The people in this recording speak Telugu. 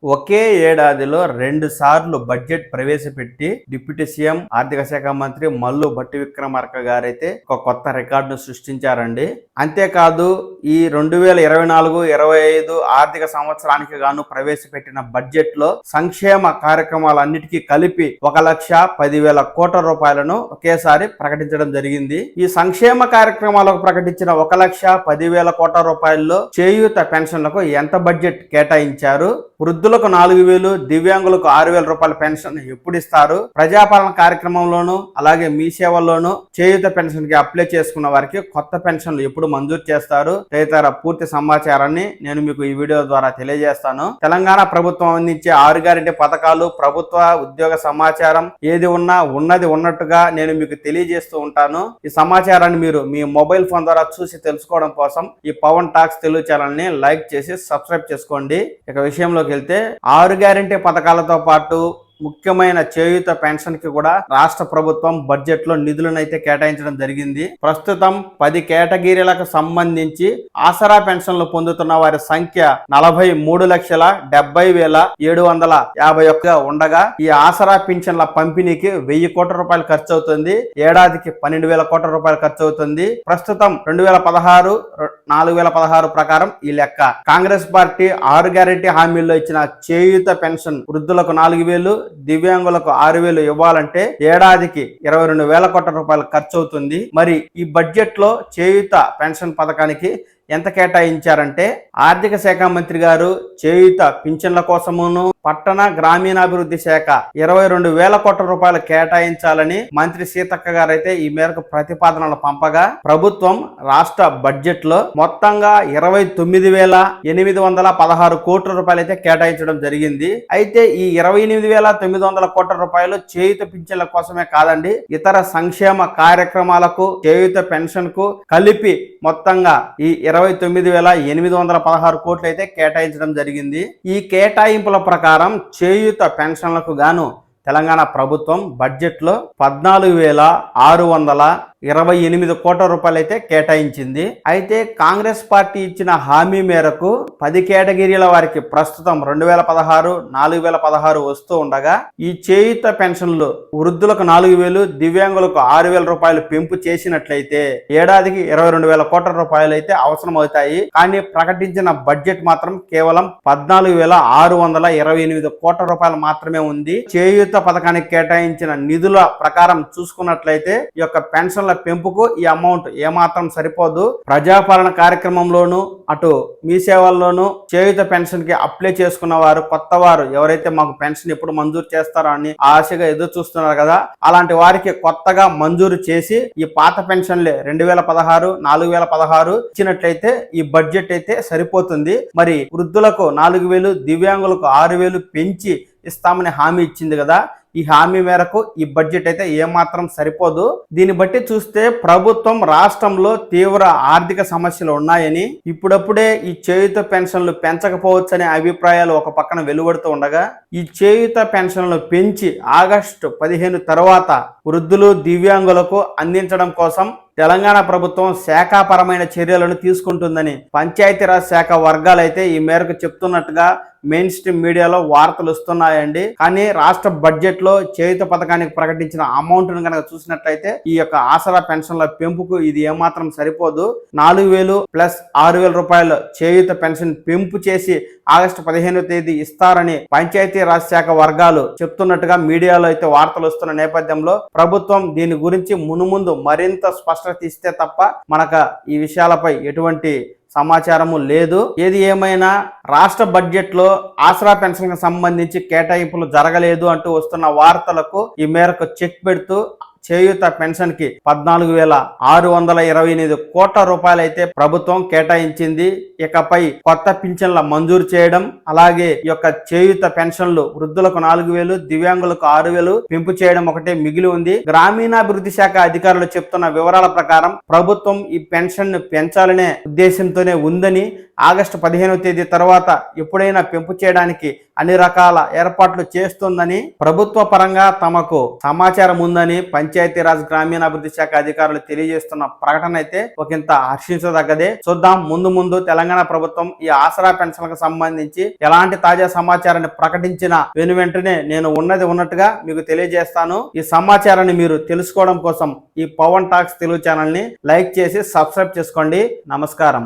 ఒకే ఏడాదిలో 2 సార్లు బడ్జెట్ ప్రవేశపెట్టి డిప్యూటీ సీఎం ఆర్థిక శాఖ మంత్రి మల్లు భట్టి విక్రమార్క గారైతే ఒక కొత్త రికార్డును సృష్టించారండి. అంతేకాదు ఈ 2024-25 ఆర్థిక సంవత్సరానికి గాను ప్రవేశపెట్టిన బడ్జెట్ లో సంక్షేమ కార్యక్రమాలన్నిటికీ కలిపి 1,10,000 కోట్ల రూపాయలను ఒకేసారి ప్రకటించడం జరిగింది. ఈ సంక్షేమ కార్యక్రమాలకు ప్రకటించిన 1,10,000 కోట్ల రూపాయల్లో చేయూత పెన్షన్లకు ఎంత బడ్జెట్ కేటాయించారు, వృద్ధులకు 4,000, దివ్యాంగులకు 6,000 రూపాయల పెన్షన్ ఎప్పుడు ఇస్తారు, ప్రజాపాలన కార్యక్రమంలోను అలాగే మీ సేవల్లోనూ చేయూత పెన్షన్ కి అప్లై చేసుకున్న వారికి కొత్త పెన్షన్లు ఎప్పుడు మంజూరు చేస్తారు తదితర పూర్తి సమాచారాన్ని నేను మీకు ఈ వీడియో ద్వారా తెలియజేస్తాను. తెలంగాణ ప్రభుత్వం అందించే 6 గ్యారెంటీ పథకాలు, ప్రభుత్వ ఉద్యోగ సమాచారం ఏది ఉన్నా ఉన్నది ఉన్నట్టుగా నేను మీకు తెలియజేస్తూ ఉంటాను. ఈ సమాచారాన్ని మీరు మీ మొబైల్ ఫోన్ ద్వారా చూసి తెలుసుకోవడం కోసం ఈ పవన్ టాక్స్ తెలుగు ఛానల్ ని లైక్ చేసి సబ్స్క్రైబ్ చేసుకోండి. ఇక విషయంలోకి వెళ్తే 6 గ్యారెంటీ పథకాలతో పాటు ముఖ్యమైన చేయూత పెన్షన్ కి కూడా రాష్ట్ర ప్రభుత్వం బడ్జెట్ లో నిధులను అయితే కేటాయించడం జరిగింది. ప్రస్తుతం 10 కేటగిరీలకు సంబంధించి ఆసరా పెన్షన్లు పొందుతున్న వారి సంఖ్య 43,70,751 ఉండగా ఈ ఆసరా పెన్షన్ల పంపిణీకి 1,000 కోట్ల రూపాయలు ఖర్చు అవుతుంది. ఏడాదికి 12,000 కోట్ల రూపాయలు ఖర్చు అవుతుంది. ప్రస్తుతం 2016 ప్రకారం ఈ లెక్క. కాంగ్రెస్ పార్టీ 6 గ్యారెంటీ హామీల్లో ఇచ్చిన చేయూత పెన్షన్ వృద్ధులకు 4,000, దివ్యాంగులకు 6,000 ఇవ్వాలంటే ఏడాదికి 22,000 కోట్ల రూపాయలు ఖర్చు అవుతుంది. మరి ఈ బడ్జెట్ లో చేయూత పెన్షన్ పథకానికి ఎంత కేటాయించారంటే ఆర్థిక శాఖ మంత్రి గారు చేయూత పింఛన్ల కోసమును పట్టణ గ్రామీణాభివృద్ధి శాఖ 22,000 కోట్ల రూపాయలు కేటాయించాలని మంత్రి సీతక్క గారు అయితే ఈ మేరకు ప్రతిపాదనలు పంపగా ప్రభుత్వం రాష్ట్ర బడ్జెట్ లో మొత్తంగా 29,816 కోట్ల రూపాయలు అయితే కేటాయించడం జరిగింది. అయితే ఈ 28,900 కోట్ల రూపాయలు చేయూత పింఛన్ల కోసమే కాదండి, ఇతర సంక్షేమ కార్యక్రమాలకు చేయూత పెన్షన్ కు కలిపి మొత్తంగా ఈ 29,816 కోట్లు అయితే కేటాయించడం జరిగింది. ఈ కేటాయింపుల ప్రకారం చేయూత పెన్షన్లకు గాను తెలంగాణ ప్రభుత్వం బడ్జెట్ లో 14,628 కోట్ల రూపాయలు అయితే కేటాయించింది. అయితే కాంగ్రెస్ పార్టీ ఇచ్చిన హామీ మేరకు 10 కేటగిరీల వారికి ప్రస్తుతం 2,016, 4,016 వస్తూ ఉండగా ఈ చేయూత పెన్షన్లు వృద్ధులకు 4,000, దివ్యాంగులకు 6,000 రూపాయలు పెంపు చేసినట్లయితే ఏడాదికి 22,000 కోట్ల రూపాయలు అయితే అవసరం అవుతాయి. కానీ ప్రకటించిన బడ్జెట్ మాత్రం కేవలం 14,628 కోట్ల రూపాయలు మాత్రమే ఉంది. చేయూత పథకానికి కేటాయించిన నిధుల ప్రకారం చూసుకున్నట్లయితే ఈ యొక్క పెన్షన్ల పెంపుకు ఈ అమౌంట్ ఏమాత్రం సరిపోదు. ప్రజాపాలన కార్యక్రమంలోను అటు మీ సేవల్లోనూ చేయూత పెన్షన్ కి అప్లై చేసుకున్న వారు, కొత్త వారు ఎవరైతే మాకు పెన్షన్ ఎప్పుడు మంజూరు చేస్తారో అని ఆశగా ఎదురు చూస్తున్నారు కదా, అలాంటి వారికి కొత్తగా మంజూరు చేసి ఈ పాత పెన్షన్లే 2016, 4,016 ఇచ్చినట్లయితే ఈ బడ్జెట్ అయితే సరిపోతుంది. మరి వృద్ధులకు 4,000, దివ్యాంగులకు 6,000 పెంచి ఇస్తామని హామీ ఇచ్చింది కదా, ఈ హామీ మేరకు ఈ బడ్జెట్ అయితే ఏమాత్రం సరిపోదు. దీన్ని బట్టి చూస్తే ప్రభుత్వం రాష్ట్రంలో తీవ్ర ఆర్థిక సమస్యలు ఉన్నాయని, ఇప్పుడప్పుడే ఈ చేయూత పెన్షన్లు పెంచకపోవచ్చనే అభిప్రాయాలు ఒక పక్కన వెలువడుతూ ఉండగా ఈ చేయూత పెన్షన్లు పెంచి ఆగస్టు 15 తర్వాత వృద్ధులు, దివ్యాంగులకు అందించడం కోసం తెలంగాణ ప్రభుత్వం శాఖాపరమైన చర్యలను తీసుకుంటుందని పంచాయతీరాజ్ శాఖ వర్గాలైతే ఈ మేరకు చెప్తున్నట్టుగా మెయిన్ స్ట్రీమ్ మీడియాలో వార్తలు వస్తున్నాయండి. కానీ రాష్ట్ర బడ్జెట్ లో చేయూత పథకానికి ప్రకటించిన అమౌంట్ ను కనుక చూసినట్లయితే ఈ యొక్క ఆసరా పెన్షన్ల పెంపుకు ఇది ఏమాత్రం సరిపోదు. 4,000 ప్లస్ 6,000 రూపాయలు చేయూత పెన్షన్ పెంపు చేసి ఆగస్టు 15వ తేదీ ఇస్తారని పంచాయతీరాజ్ శాఖ వర్గాలు చెప్తున్నట్టుగా మీడియాలో అయితే వార్తలు వస్తున్న నేపథ్యంలో ప్రభుత్వం దీని గురించి మునుముందు మరింత స్పష్టత ఇస్తే తప్ప మనకు ఈ విషయాలపై ఎటువంటి సమాచారము లేదు. ఏది ఏమైనా రాష్ట్ర బడ్జెట్ లో ఆసరా పెన్షన్ కి సంబంధించి కేటాయింపులు జరగలేదు అంటూ వస్తున్న వార్తలకు ఈ మేరకు చెక్ పెడుతూ చేయూత పెన్షన్ కి 14,628 కోట్ల రూపాయలు అయితే ప్రభుత్వం కేటాయించింది. ఇకపై కొత్త పింఛన్ల మంజూరు చేయడం, అలాగే ఈ యొక్క చేయూత పెన్షన్లు వృద్ధులకు 4,000, దివ్యాంగులకు 6,000 పెంపు చేయడం ఒకటే మిగిలి ఉంది. గ్రామీణాభివృద్ధి శాఖ అధికారులు చెప్తున్న వివరాల ప్రకారం ప్రభుత్వం ఈ పెన్షన్ ను పెంచాలనే ఉద్దేశంతోనే ఉందని, ఆగస్టు 15వ తేదీ తర్వాత ఎప్పుడైనా పెంపు చేయడానికి అన్ని రకాల ఏర్పాట్లు చేస్తుందని ప్రభుత్వ పరంగా తమకు సమాచారం ఉందని పంచాయతీరాజ్ గ్రామీణాభివృద్ధి శాఖ అధికారులు తెలియజేస్తున్న ప్రకటన అయితే ఒకంత హర్షించదగ్గదే. చూద్దాం ముందు ముందు తెలంగాణ ప్రభుత్వం ఈ ఆసరా పెన్షన్లకు సంబంధించి ఎలాంటి తాజా సమాచారాన్ని ప్రకటించిన వెంటనే నేను ఉన్నది ఉన్నట్టుగా మీకు తెలియజేస్తాను. ఈ సమాచారాన్ని మీరు తెలుసుకోవడం కోసం ఈ పవన్ టాక్స్ తెలుగు ఛానల్ ని లైక్ చేసి సబ్స్క్రైబ్ చేసుకోండి. నమస్కారం.